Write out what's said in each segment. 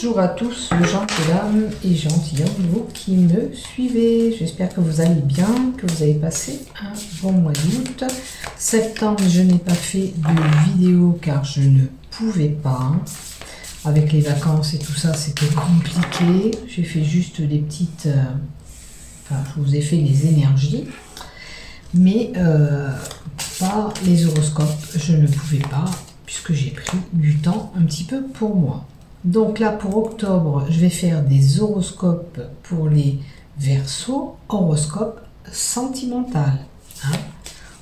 Bonjour à tous, gentilshommes et gentilshommes, vous qui me suivez. J'espère que vous allez bien, que vous avez passé un bon mois d'août. Septembre, je n'ai pas fait de vidéo car je ne pouvais pas. Avec les vacances et tout ça, c'était compliqué. J'ai fait juste des petites... Enfin, je vous ai fait les énergies. Mais pas les horoscopes, je ne pouvais pas, puisque j'ai pris du temps un petit peu pour moi. Donc là, pour octobre, je vais faire des horoscopes pour les Verseaux, horoscope sentimental. Hein.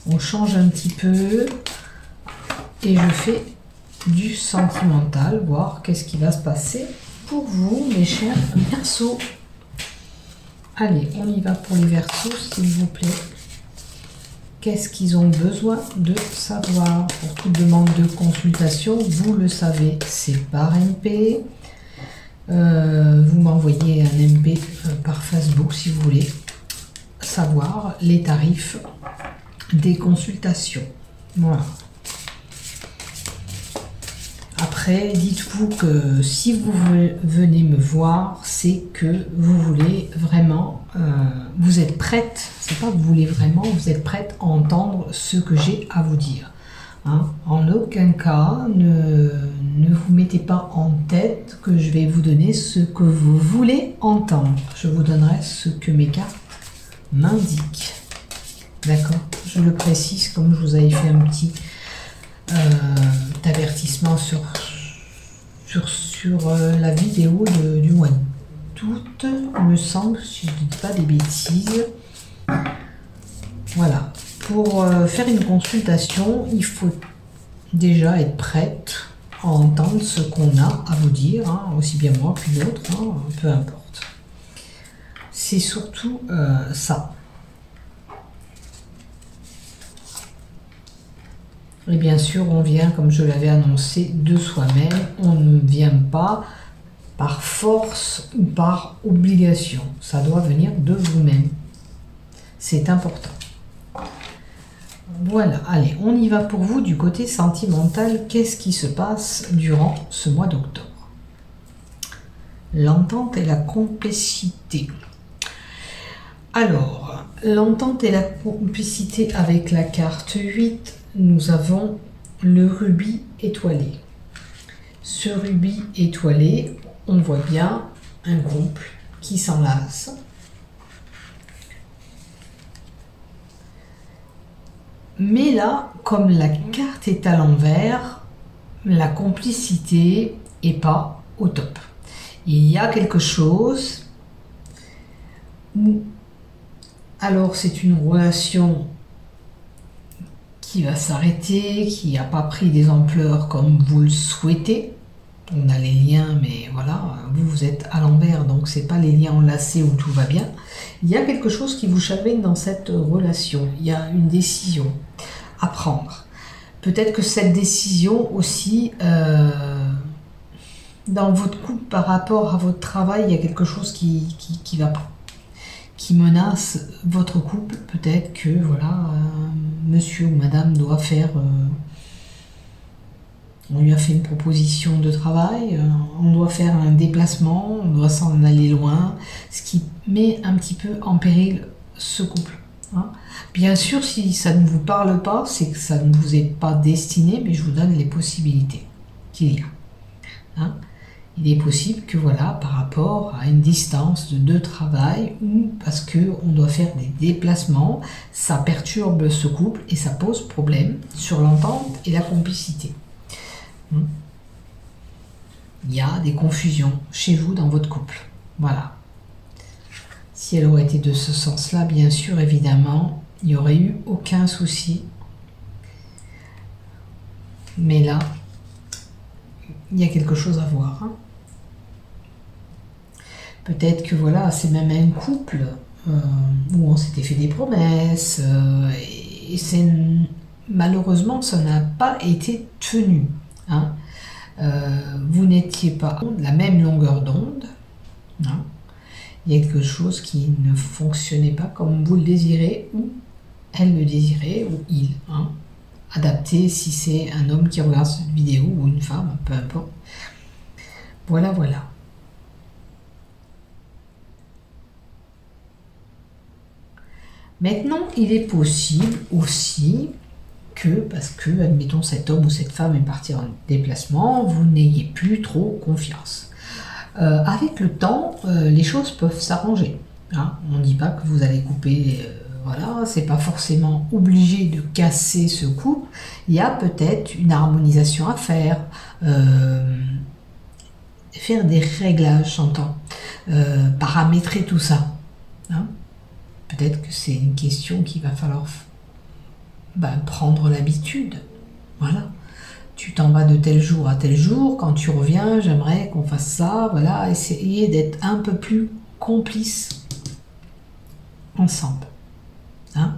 On change un petit peu et je fais du sentimental, voir qu'est-ce qui va se passer pour vous, mes chers Verseaux. Allez, on y va pour les Verseaux, s'il vous plaît. Qu'est-ce qu'ils ont besoin de savoir? Pour toute demande de consultation, vous le savez, c'est par MP. Vous m'envoyez un MP par Facebook si vous voulez savoir les tarifs des consultations. Voilà. Après, dites-vous que si vous venez me voir, c'est que vous voulez vraiment, vous êtes prête, c'est pas que vous voulez vraiment, vous êtes prête à entendre ce que j'ai à vous dire. Hein. En aucun cas, ne vous mettez pas en tête que je vais vous donner ce que vous voulez entendre. Je vous donnerai ce que mes cartes m'indiquent. D'accord? Je le précise comme je vous avais fait un petit... d'avertissement sur la vidéo du mois d'août, il me semble, si je ne dis pas des bêtises. Voilà, pour faire une consultation, il faut déjà être prête à entendre ce qu'on a à vous dire, hein, aussi bien moi qu'une autre, hein, peu importe. C'est surtout ça. Et bien sûr, on vient, comme je l'avais annoncé, de soi-même. On ne vient pas par force ou par obligation. Ça doit venir de vous-même. C'est important. Voilà, allez, on y va pour vous du côté sentimental. Qu'est-ce qui se passe durant ce mois d'octobre? L'entente et la complicité. Alors, l'entente et la complicité avec la carte 8, nous avons le rubis étoilé. Ce rubis étoilé, on voit bien un couple qui s'enlace. Mais là, comme la carte est à l'envers, la complicité n'est pas au top. Il y a quelque chose où, alors c'est une relation qui va s'arrêter, qui n'a pas pris des ampleurs comme vous le souhaitez. On a les liens, mais voilà, vous êtes à l'envers, donc c'est pas les liens enlacés où tout va bien. Il y a quelque chose qui vous chagrine dans cette relation. Il y a une décision à prendre. Peut-être que cette décision aussi, dans votre couple par rapport à votre travail, il y a quelque chose qui va pas, qui menace votre couple. Peut-être que voilà, monsieur ou madame doit faire, on lui a fait une proposition de travail, on doit faire un déplacement, on doit s'en aller loin, ce qui met un petit peu en péril ce couple. Hein. Bien sûr, si ça ne vous parle pas, c'est que ça ne vous est pas destiné, mais je vous donne les possibilités qu'il y a. Hein. Il est possible que voilà, par rapport à une distance de travail ou parce qu'on doit faire des déplacements, ça perturbe ce couple et ça pose problème sur l'entente et la complicité. Il y a des confusions chez vous dans votre couple. Voilà. Si elle aurait été de ce sens-là, bien sûr, évidemment, il n'y aurait eu aucun souci. Mais là, il y a quelque chose à voir. Hein. Peut-être que voilà, c'est même un couple où on s'était fait des promesses et c'est malheureusement ça n'a pas été tenu. Hein. Vous n'étiez pas de la même longueur d'onde. Hein. Il y a quelque chose qui ne fonctionnait pas comme vous le désirez ou elle le désirait ou il. Hein. Adapté si c'est un homme qui regarde cette vidéo ou une femme, peu importe. Voilà, voilà. Maintenant, il est possible aussi que, parce que, admettons, cet homme ou cette femme est parti en déplacement, vous n'ayez plus trop confiance. Avec le temps, les choses peuvent s'arranger. Hein. On ne dit pas que vous allez couper, voilà, c'est pas forcément obligé de casser ce couple. Il y a peut-être une harmonisation à faire, faire des réglages, j'entends, paramétrer tout ça. Hein. Peut-être que c'est une question qu'il va falloir prendre l'habitude. Voilà. Tu t'en vas de tel jour à tel jour, quand tu reviens, j'aimerais qu'on fasse ça, voilà, essayer d'être un peu plus complices ensemble. Hein?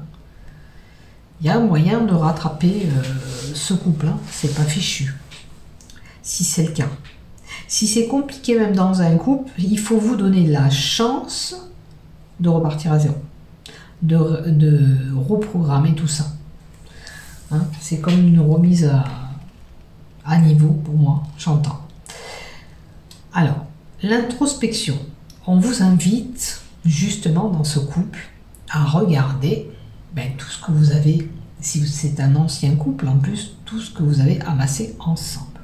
Il y a moyen de rattraper ce couple, hein, c'est pas fichu, si c'est le cas. Si c'est compliqué même dans un couple, il faut vous donner la chance de repartir à zéro, de reprogrammer tout ça. Hein? C'est comme une remise à niveau pour moi, j'entends. Alors, l'introspection. On vous invite justement dans ce couple à regarder tout ce que vous avez, si c'est un ancien couple en plus, tout ce que vous avez amassé ensemble.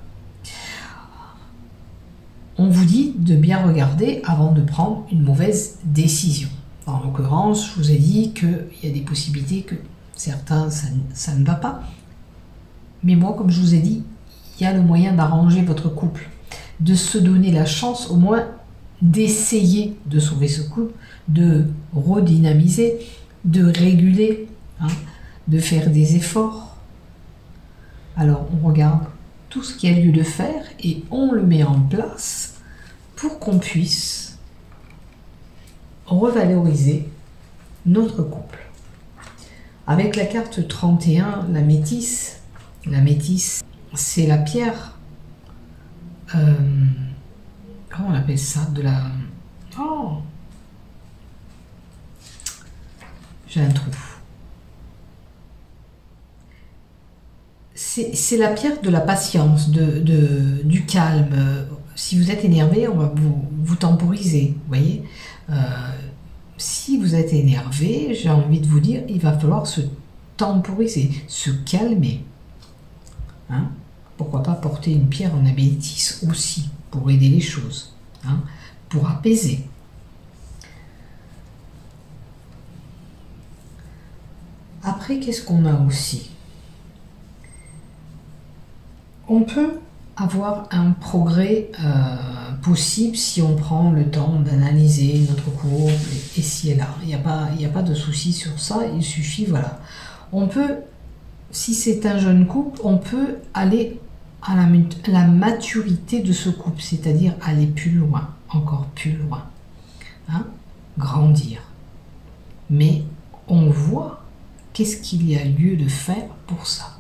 On vous dit de bien regarder avant de prendre une mauvaise décision. En l'occurrence, je vous ai dit qu'il y a des possibilités que certains, ça ne va pas. Mais moi, comme je vous ai dit, il y a le moyen d'arranger votre couple, de se donner la chance au moins d'essayer de sauver ce couple, de redynamiser, de réguler, hein, de faire des efforts. Alors on regarde tout ce qu'il y a lieu de faire et on le met en place pour qu'on puisse revaloriser notre couple. Avec la carte 31, la métisse, c'est la pierre, comment on appelle ça, de la... Oh, j'ai un trou. C'est la pierre de la patience, du calme. Si vous êtes énervé, on va vous temporiser, vous voyez. Si vous êtes énervé, j'ai envie de vous dire, il va falloir se temporiser, se calmer. Hein? Pourquoi pas porter une pierre en améthyste aussi, pour aider les choses, hein? Pour apaiser. Après, qu'est-ce qu'on a aussi? On peut avoir un progrès possible si on prend le temps d'analyser notre couple et ci et là. Il n'y a pas de souci sur ça, il suffit, voilà. On peut, si c'est un jeune couple, on peut aller à la maturité de ce couple, c'est-à-dire aller plus loin, encore plus loin, hein? Grandir. Mais on voit qu'est-ce qu'il y a lieu de faire pour ça.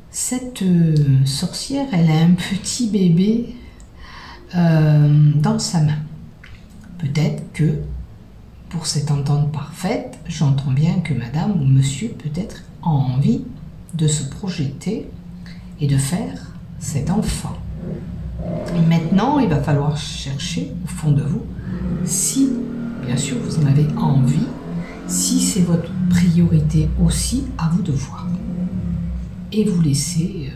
Cette sorcière, elle a un petit bébé dans sa main. Peut-être que pour cette entente parfaite, j'entends bien que madame ou monsieur peut-être a envie de se projeter et de faire cet enfant. Maintenant, il va falloir chercher au fond de vous si, bien sûr, vous en avez envie, si c'est votre priorité aussi, à vous de voir. Et vous laisser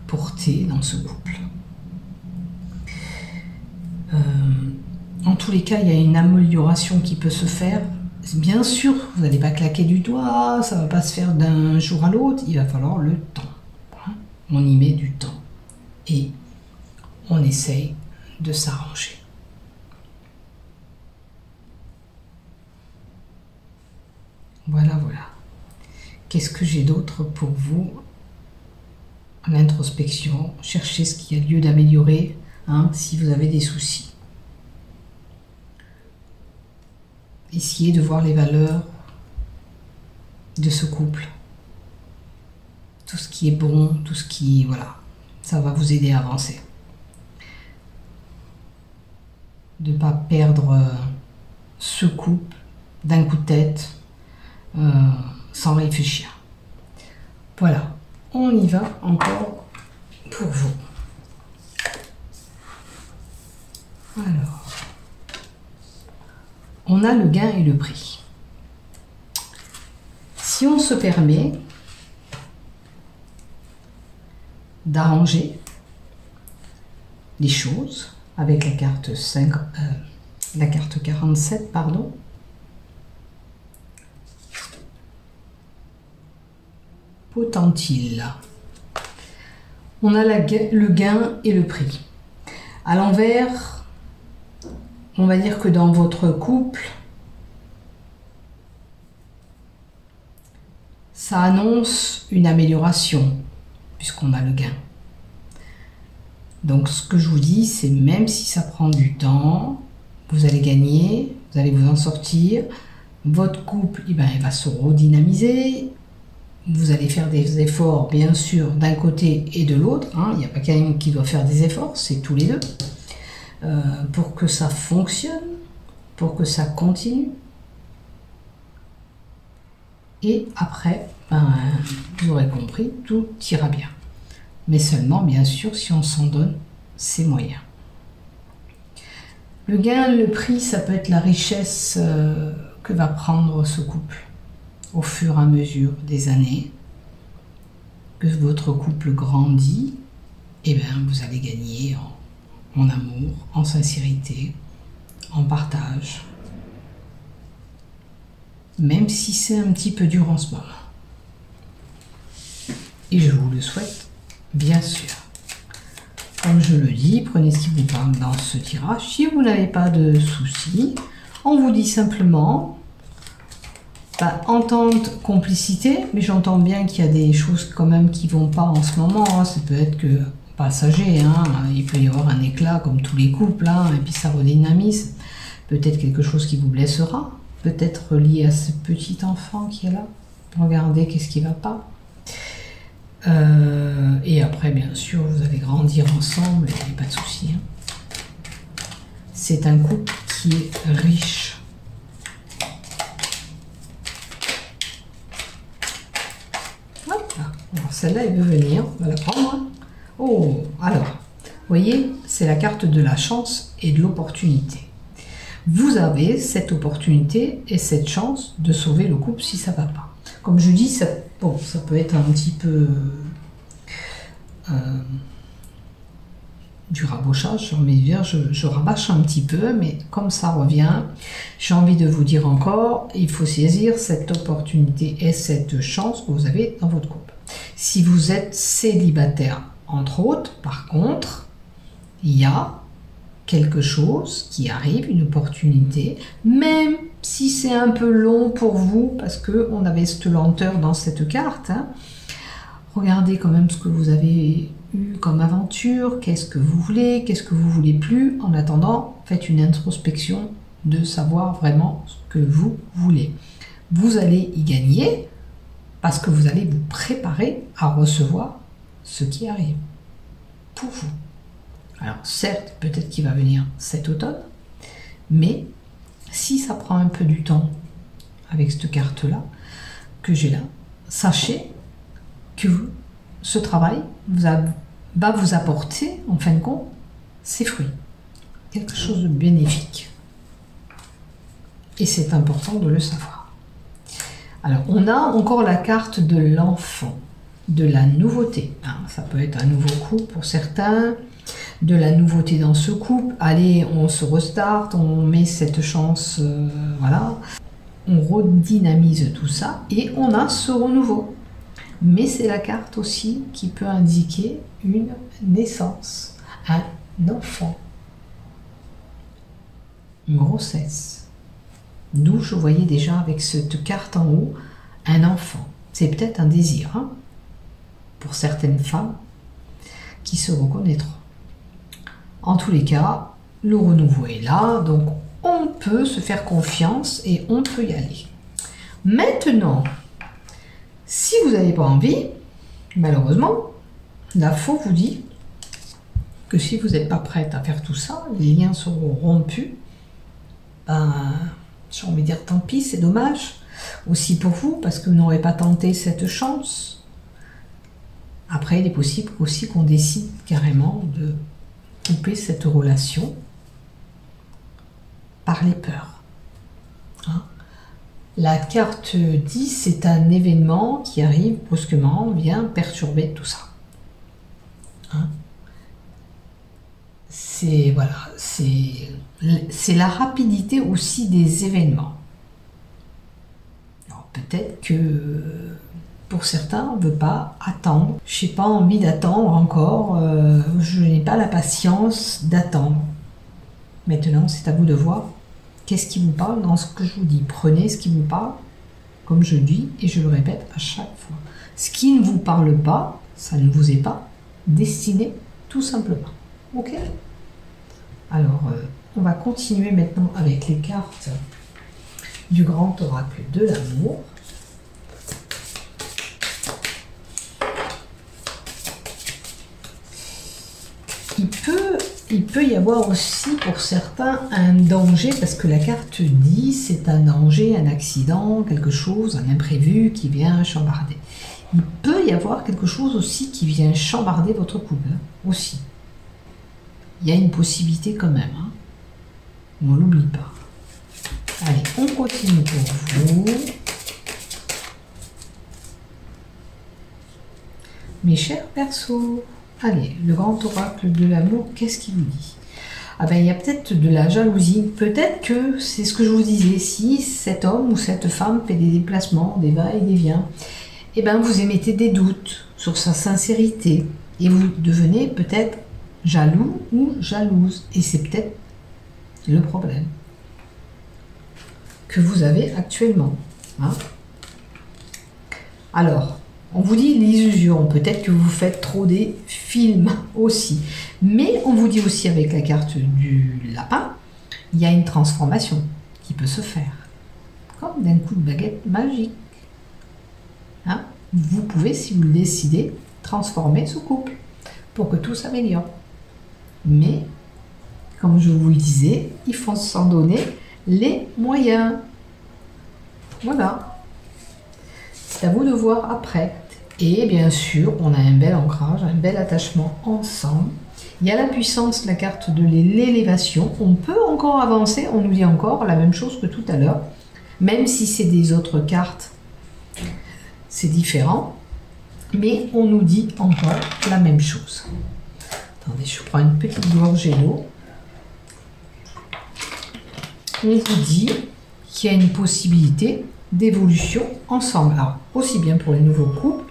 porter dans ce couple. En tous les cas, il y a une amélioration qui peut se faire. Bien sûr, vous n'allez pas claquer du doigt, ça ne va pas se faire d'un jour à l'autre, il va falloir le temps. Hein? On y met du temps. Et on essaye de s'arranger. Voilà, voilà. Qu'est-ce que j'ai d'autre pour vous? L'introspection, cherchez ce qu'il y a lieu d'améliorer, hein, si vous avez des soucis. Essayez de voir les valeurs de ce couple. Tout ce qui est bon, tout ce qui... Voilà, ça va vous aider à avancer. De ne pas perdre ce couple d'un coup de tête, sans réfléchir. Voilà. On y va encore pour vous. Alors, on a le gain et le prix. Si on se permet d'arranger les choses avec la carte 5, la carte 47, pardon. Potentile. On a le gain et le prix. À l'envers, on va dire que dans votre couple, ça annonce une amélioration, puisqu'on a le gain. Donc ce que je vous dis, c'est même si ça prend du temps, vous allez gagner, vous allez vous en sortir, votre couple, il va se redynamiser, vous allez faire des efforts, bien sûr, d'un côté et de l'autre, hein. Il n'y a pas quelqu'un qui doit faire des efforts, c'est tous les deux, pour que ça fonctionne, pour que ça continue. Et après, vous aurez compris, tout ira bien. Mais seulement, bien sûr, si on s'en donne ses moyens. Le gain, le prix, ça peut être la richesse que va prendre ce couple au fur et à mesure des années. Que votre couple grandit, et bien vous allez gagner en amour, en sincérité, en partage. Même si c'est un petit peu dur en ce moment. Et je vous le souhaite, bien sûr. Comme je le dis, prenez ce qui vous parle dans ce tirage. Si vous n'avez pas de soucis, on vous dit simplement entente, complicité, mais j'entends bien qu'il y a des choses quand même qui vont pas en ce moment. Hein. Ça peut être que passager, hein. Il peut y avoir un éclat comme tous les couples, hein, et puis ça redynamise. Peut-être quelque chose qui vous blessera, peut-être lié à ce petit enfant qui est là. Regardez qu'est-ce qui va pas. Et après, bien sûr, vous allez grandir ensemble, il n'y a pas de souci. Hein. C'est un couple qui est riche. Alors celle-là, elle veut venir, on va la prendre. Oh, alors, vous voyez, c'est la carte de la chance et de l'opportunité. Vous avez cette opportunité et cette chance de sauver le couple si ça ne va pas. Comme je dis, ça peut être un petit peu du rabochage, j'ai envie de dire, je rabâche un petit peu, mais comme ça revient, j'ai envie de vous dire encore, il faut saisir cette opportunité et cette chance que vous avez dans votre couple. Si vous êtes célibataire, entre autres, par contre, il y a quelque chose qui arrive, une opportunité, même si c'est un peu long pour vous, parce qu'on avait cette lenteur dans cette carte, hein. Regardez quand même ce que vous avez eu comme aventure, qu'est-ce que vous voulez, qu'est-ce que vous voulez plus. En attendant, faites une introspection de savoir vraiment ce que vous voulez. Vous allez y gagner parce que vous allez vous préparer à recevoir ce qui arrive pour vous. Alors certes, peut-être qu'il va venir cet automne, mais si ça prend un peu du temps avec cette carte-là que j'ai là, sachez que ce travail va vous apporter, en fin de compte, ses fruits. Quelque chose de bénéfique. Et c'est important de le savoir. Alors, on a encore la carte de l'enfant, de la nouveauté. Hein, ça peut être un nouveau couple pour certains, de la nouveauté dans ce couple. Allez, on se restart, on met cette chance, voilà. On redynamise tout ça et on a ce renouveau. Mais c'est la carte aussi qui peut indiquer une naissance, un enfant, une grossesse. D'où je voyais déjà avec cette carte en haut, un enfant. C'est peut-être un désir, hein, pour certaines femmes qui se reconnaîtront. En tous les cas, le renouveau est là, donc on peut se faire confiance et on peut y aller. Maintenant, si vous n'avez pas envie, malheureusement, la faux vous dit que si vous n'êtes pas prête à faire tout ça, les liens seront rompus. J'ai envie de dire tant pis, c'est dommage. Aussi pour vous, parce que vous n'aurez pas tenté cette chance. Après, il est possible aussi qu'on décide carrément de couper cette relation par les peurs. Hein? La carte 10, c'est un événement qui arrive brusquement, vient perturber tout ça. Hein? C'est voilà, c'est la rapidité aussi des événements. Peut-être que pour certains, on ne veut pas attendre. Je n'ai pas envie d'attendre encore. Je n'ai pas la patience d'attendre. Maintenant, c'est à vous de voir qu'est-ce qui vous parle dans ce que je vous dis. Prenez ce qui vous parle, comme je dis, et je le répète à chaque fois. Ce qui ne vous parle pas, ça ne vous est pas destiné, tout simplement. Ok? Alors, on va continuer maintenant avec les cartes du grand oracle de l'amour. Il peut y avoir aussi pour certains un danger, parce que la carte 10, c'est un danger, un accident, quelque chose, un imprévu qui vient chambarder. Il peut y avoir quelque chose aussi qui vient chambarder votre couple, hein, aussi. Il y a une possibilité quand même, hein. On ne l'oublie pas. Allez, on continue pour vous. Mes chers persos, allez, le grand oracle de l'amour, qu'est-ce qu'il vous dit? Ah ben, il y a peut-être de la jalousie. Peut-être que c'est ce que je vous disais. Si cet homme ou cette femme fait des déplacements, des va et des viens, eh ben, vous émettez des doutes sur sa sincérité. Et vous devenez peut-être jaloux ou jalouse. Et c'est peut-être le problème que vous avez actuellement. Hein? Alors, on vous dit l'illusion, peut-être que vous faites trop des films aussi. Mais on vous dit aussi avec la carte du lapin, il y a une transformation qui peut se faire. Comme d'un coup de baguette magique. Hein? Vous pouvez, si vous le décidez, transformer ce couple pour que tout s'améliore. Mais, comme je vous le disais, il faut s'en donner les moyens. Voilà. C'est à vous de voir après. Et bien sûr, on a un bel ancrage, un bel attachement ensemble. Il y a la puissance, la carte de l'élévation. On peut encore avancer, on nous dit encore la même chose que tout à l'heure. Même si c'est des autres cartes, c'est différent. Mais on nous dit encore la même chose. Attendez, je prends une petite gorgée d'eau. On vous dit qu'il y a une possibilité d'évolution ensemble. Alors, aussi bien pour les nouveaux couples,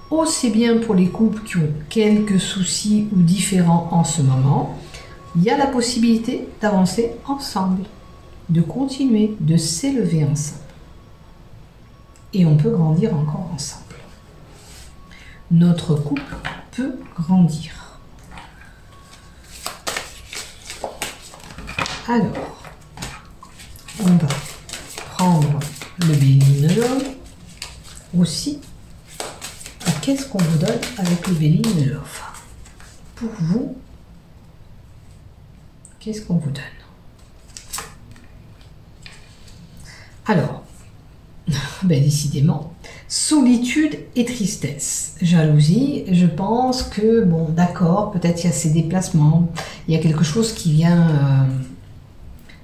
aussi bien pour les couples qui ont quelques soucis ou différents en ce moment, il y a la possibilité d'avancer ensemble, de continuer, de s'élever ensemble. Et on peut grandir encore ensemble. Notre couple peut grandir. Alors, on va prendre le Béline de l'homme aussi. Et qu'est-ce qu'on vous donne avec le Béline de l'homme? Pour vous, qu'est-ce qu'on vous donne? Alors, ben décidément, solitude et tristesse. Jalousie, je pense que, bon, d'accord, peut-être il y a ces déplacements, il y a quelque chose qui vient...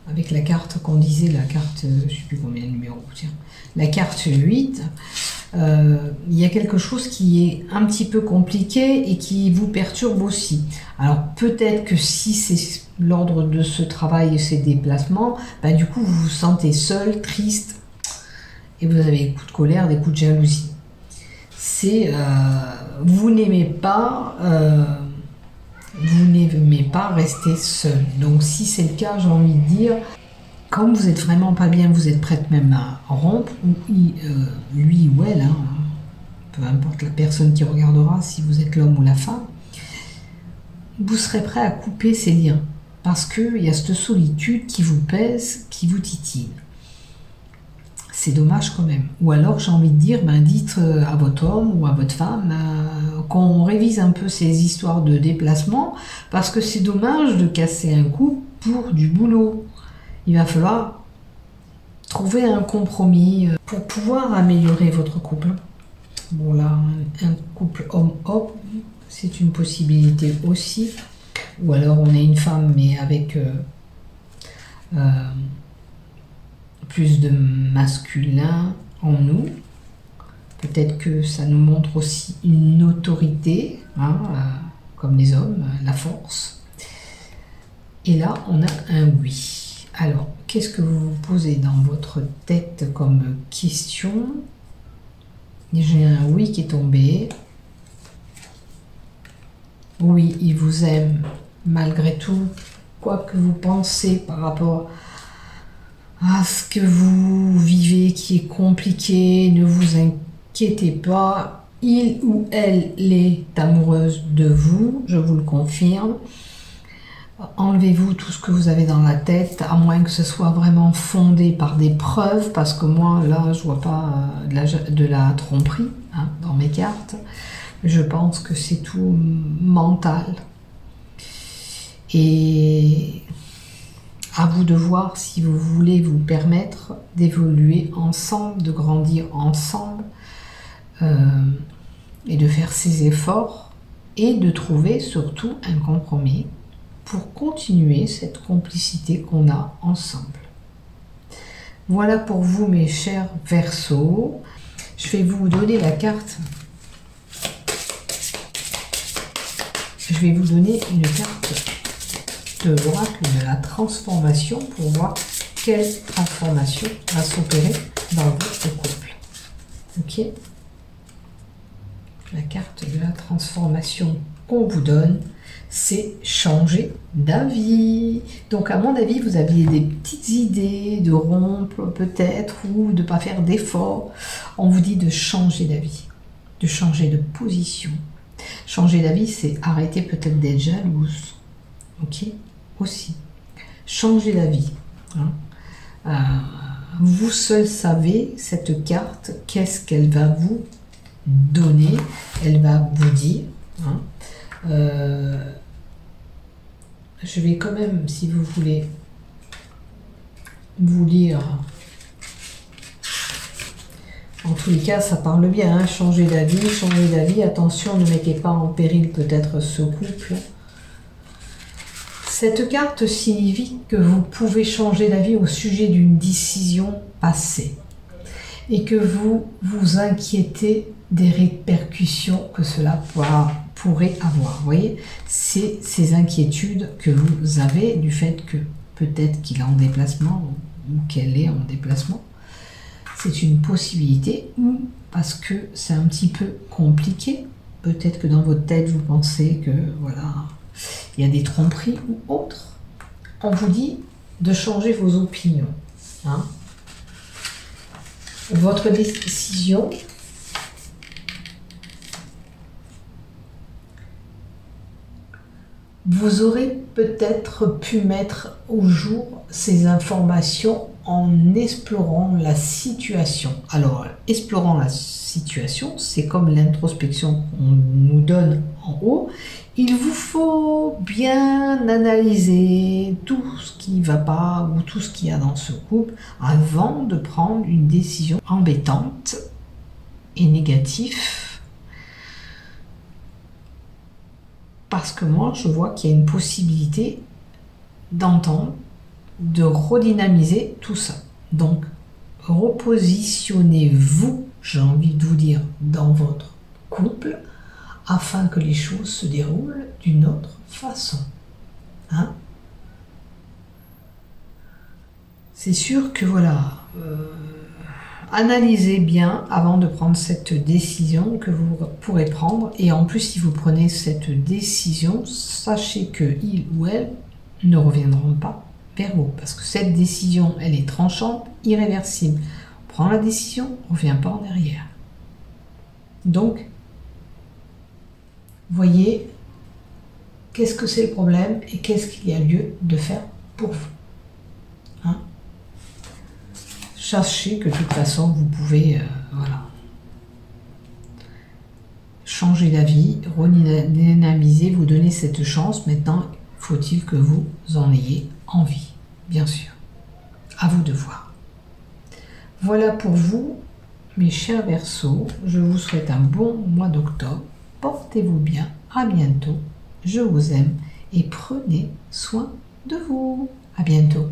avec la carte qu'on disait, la carte, je ne sais plus combien de numéros, tiens, la carte 8, il y a quelque chose qui est un petit peu compliqué et qui vous perturbe aussi. Alors peut-être que si c'est l'ordre de ce travail et ces déplacements, bah, du coup vous vous sentez seul, triste, et vous avez des coups de colère, des coups de jalousie. C'est, vous n'aimez pas... vous n'aimez pas rester seul. Donc si c'est le cas, j'ai envie de dire, quand vous êtes vraiment pas bien, vous êtes prête même à rompre, ou lui ou elle, hein, peu importe la personne qui regardera, si vous êtes l'homme ou la femme, vous serez prêt à couper ces liens. Parce qu'il y a cette solitude qui vous pèse, qui vous titille. C'est dommage quand même. Ou alors, j'ai envie de dire, ben, dites à votre homme ou à votre femme qu'on révise un peu ces histoires de déplacement, parce que c'est dommage de casser un couple pour du boulot. Il va falloir trouver un compromis pour pouvoir améliorer votre couple. Bon là, un couple homme-homme, c'est une possibilité aussi. Ou alors on est une femme, mais avec... plus de masculin en nous. Peut-être que ça nous montre aussi une autorité, hein, comme les hommes, la force. Et là, on a un oui. Alors, qu'est-ce que vous vous posez dans votre tête comme question? J'ai un oui qui est tombé. Oui, il vous aime malgré tout, quoi que vous pensez par rapport à ce que vous vivez qui est compliqué. Ne vous inquiétez pas, il ou elle est amoureuse de vous, je vous le confirme. Enlevez-vous tout ce que vous avez dans la tête, à moins que ce soit vraiment fondé par des preuves, parce que moi, là, je vois pas de la tromperie, hein, dans mes cartes. Je pense que c'est tout mental. Et à vous de voir si vous voulez vous permettre d'évoluer ensemble, de grandir ensemble, et de faire ces efforts, et de trouver surtout un compromis pour continuer cette complicité qu'on a ensemble. Voilà pour vous, mes chers Verseaux. Je vais vous donner la carte. Je vais vous donner une carte de l'oracle de la transformation pour voir quelle transformation va s'opérer dans votre couple. Ok? La carte de la transformation qu'on vous donne, c'est changer d'avis. Donc à mon avis, vous aviez des petites idées de rompre peut-être ou de ne pas faire d'efforts. On vous dit de changer d'avis, de changer de position. Changer d'avis, c'est arrêter peut-être d'être jalouse. Ok? Aussi. Changer d'avis. Hein? Vous seul savez, cette carte, qu'est-ce qu'elle va vous donner. Elle va vous dire. Hein? Je vais quand même, si vous voulez, vous lire. En tous les cas, ça parle bien, hein, changer d'avis, attention, ne mettez pas en péril peut-être ce couple. Cette carte signifie que vous pouvez changer d'avis au sujet d'une décision passée et que vous vous inquiétez des répercussions que cela pourrait avoir. Vous voyez, c'est ces inquiétudes que vous avez du fait que peut-être qu'il est en déplacement ou qu'elle est en déplacement. C'est une possibilité, ou parce que c'est un petit peu compliqué. Peut-être que dans votre tête, vous pensez que voilà, il y a des tromperies ou autres. On vous dit de changer vos opinions. Hein. Votre décision, vous aurez peut-être pu mettre au jour ces informations en explorant la situation. Alors, explorant la situation, c'est comme l'introspection qu'on nous donne en haut. Il vous faut bien analyser tout ce qui ne va pas ou tout ce qu'il y a dans ce couple avant de prendre une décision embêtante et négative. Parce que moi, je vois qu'il y a une possibilité d'entendre, de redynamiser tout ça. Donc, repositionnez-vous, j'ai envie de vous dire, dans votre couple, afin que les choses se déroulent d'une autre façon. Hein? C'est sûr que voilà, analysez bien avant de prendre cette décision que vous pourrez prendre. Et en plus, si vous prenez cette décision, sachez que il ou elle ne reviendront pas vers vous. Parce que cette décision, elle est tranchante, irréversible. On prend la décision, on ne revient pas en arrière. Donc, voyez qu'est-ce que c'est le problème et qu'est-ce qu'il y a lieu de faire pour vous. Hein? Sachez que de toute façon, vous pouvez voilà, changer d'avis, redynamiser, vous donner cette chance. Maintenant, faut-il que vous en ayez envie, bien sûr. À vous de voir. Voilà pour vous, mes chers Verseaux. Je vous souhaite un bon mois d'octobre. Portez-vous bien. À bientôt. Je vous aime et prenez soin de vous. À bientôt.